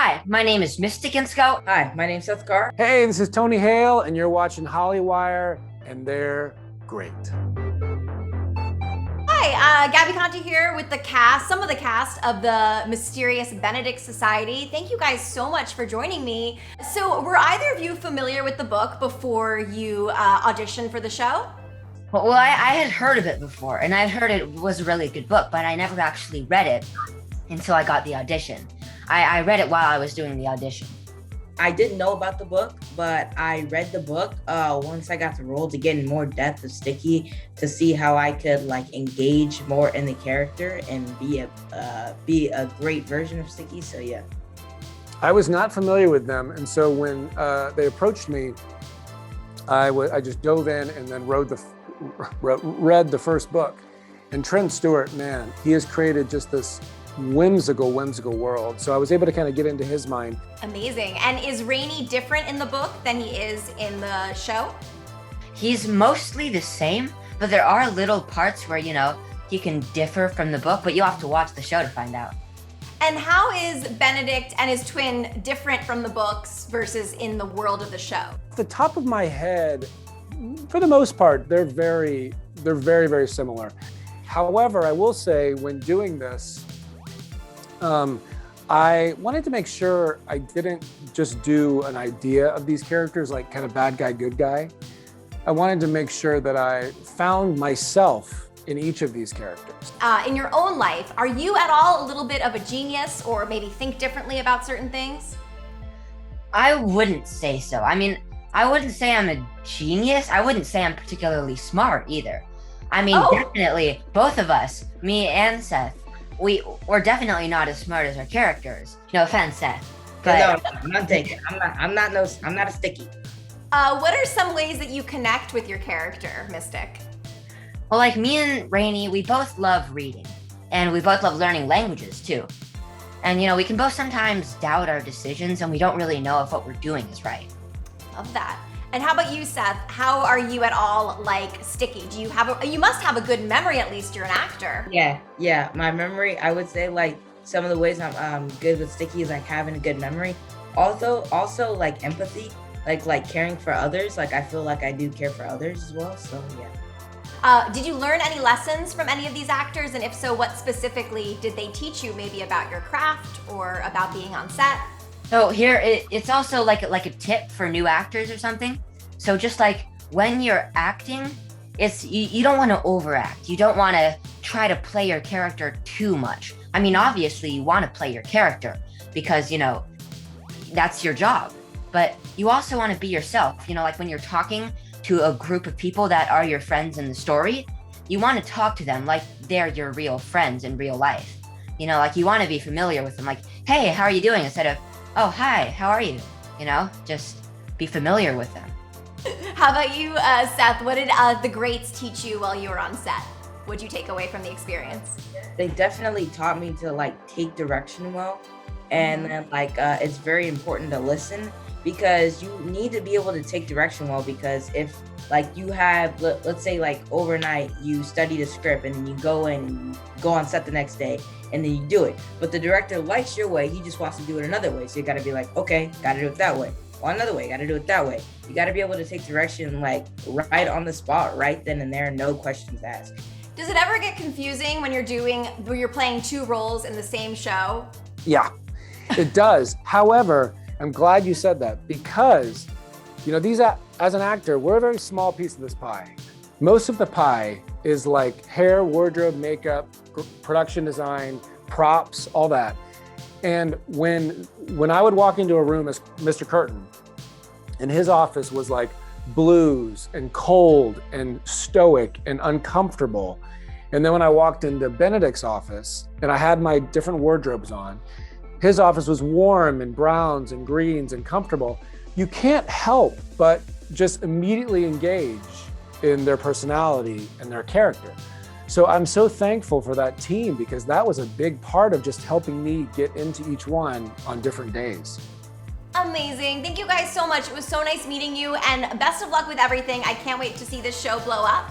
Hi, my name is Mystic and Scout. Hi, my name's Seth Carr. Hey, this is Tony Hale, and you're watching Hollywire, and they're great. Hi, Gabby Conti here with the cast, some of the cast of the mysterious Benedict Society. Thank you guys so much for joining me. So, were either of you familiar with the book before you auditioned for the show? Well, I had heard of it before, and I'd heard it was a really good book, but I never actually read it until I got the audition. I read it while I was doing the audition. I didn't know about the book, but I read the book once I got the role to get in more depth of Sticky to see how I could engage more in the character and be a great version of Sticky. So yeah. I was not familiar with them, and so when they approached me, I just dove in and then read the first book. And Trent Stewart, man, he has created just this whimsical world. So I was able to kind of get into his mind. Amazing. And is Rainey different in the book than he is in the show? He's mostly the same, but there are little parts where, he can differ from the book, but you'll have to watch the show to find out. And how is Benedict and his twin different from the books versus in the world of the show? Off the top of my head, for the most part, they're very, very similar. However, I will say when doing this, I wanted to make sure I didn't just do an idea of these characters, like kind of bad guy, good guy. I wanted to make sure that I found myself in each of these characters. In your own life, are you at all a little bit of a genius or maybe think differently about certain things? I wouldn't say so. I mean, I wouldn't say I'm a genius. I wouldn't say I'm particularly smart either. I mean, Definitely both of us, me and Seth, we're definitely not as smart as our characters. No offense, Seth. But No, I'm not taking. I'm not a Sticky. What are some ways that you connect with your character, Mystic? well, like me and Rainey, we both love reading, and we both love learning languages too. And we can both sometimes doubt our decisions, and we don't really know if what we're doing is right. Love that. And how about you, Seth? How are you at all Sticky? You must have a good memory, at least you're an actor. Yeah. My memory, I would say some of the ways I'm good with Sticky is having a good memory. Also empathy, like caring for others. I feel like I do care for others as well. So yeah. Did you learn any lessons from any of these actors? And if so, what specifically did they teach you, maybe about your craft or about being on set? So here, it's also like a tip for new actors or something. So just when you're acting, you don't want to overact. You don't want to try to play your character too much. I mean, obviously you want to play your character because, that's your job. But you also want to be yourself. When you're talking to a group of people that are your friends in the story, you want to talk to them like they're your real friends in real life. You want to be familiar with them. Hey, how are you doing? Instead of, oh, hi, how are you? Just be familiar with them. How about you, Seth? What did the greats teach you while you were on set? What'd you take away from the experience? They definitely taught me to take direction well, and then it's very important to listen because you need to be able to take direction well. Because if you have, let's say overnight you study the script and then you go in and go on set the next day and then you do it, but the director likes your way, he just wants to do it another way. So you got to be okay, got to do it that way. Or another way, got to do it that way. You got to be able to take direction right on the spot, right then and there, no questions asked. Does it ever get confusing when you're playing two roles in the same show? Yeah, it does. However, I'm glad you said that because, as an actor, we're a very small piece of this pie. Most of the pie is hair, wardrobe, makeup, production design, props, all that. And when I would walk into a room as Mr. Curtin, and his office was blues and cold and stoic and uncomfortable. And then when I walked into Benedict's office and I had my different wardrobes on, his office was warm and browns and greens and comfortable. You can't help but just immediately engage in their personality and their character. So I'm so thankful for that team because that was a big part of just helping me get into each one on different days. Amazing. Thank you guys so much. It was so nice meeting you and best of luck with everything. I can't wait to see this show blow up.